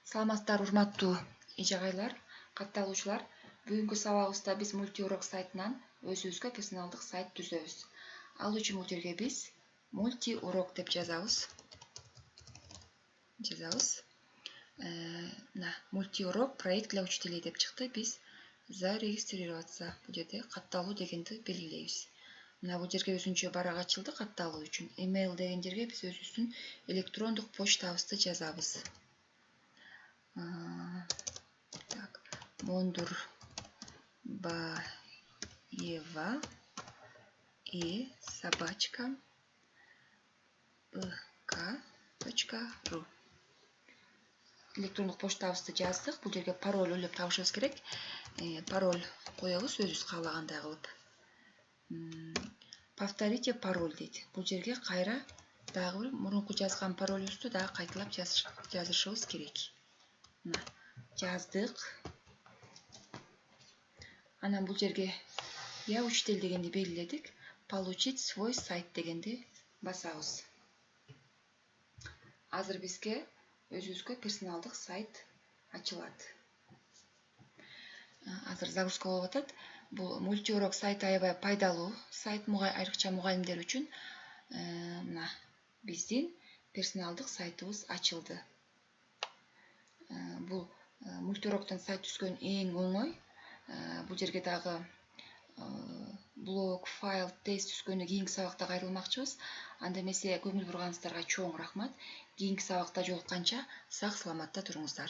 Саламатсыздар урматтуу ижагайлар, катталуучулар. Бүгүнкү сабагыбызда биз мультиурок сайтынан өзүбүзгө персоналдык сайт түзөбүз. Ал үчүн бул жерге биз мультиурок деп жазабыз. Мультиурок проект для учителей деп чыкты. Биз зарегистрироваться бул жерде катталуу дегенди белгилейбиз. Мына бул жерге өзүнчө барак ачылды катталуу үчүн. Email деген жерге биз өзүбүздүн электрондук почтабызды жазабыз. Так, Мондурбаева и собачка bk.ru электрондук почтабызды жаздык. Бул жерге пароль ойлоп табышыбыз керек. Пароль коебуз өзүбүз каалагандай кылып. Повторите пароль дейт. Бул жерге кайра дагы бир мурунку жазган паролюбүздү дагы кайталап жазышыбыз керек. Жаздык. Анан бул жерге я учитель дегенди белгиледик. Получить свой сайт дегенди басабыз. Азыр бизге өзүбүзгө персоналдык сайт ачылат. Азыр загрузка болуп атат. Бул мультиурок сайты аябай пайдалуу сайт, айрыкча мугалимдер үчүн. Мына биздин персоналдык сайтыбыз ачылды. Бул мультиуроктон сайт түзгөн эң оңой. Бул жерге дагы блог, файл, тест түзгөнү кийинки сабакта кайрылмакчыбыз. Анда эмесе көңүл бурганыңыздарга чоң рахмат. Кийинки сабакта жолукканча сак саламатта туруңуздар.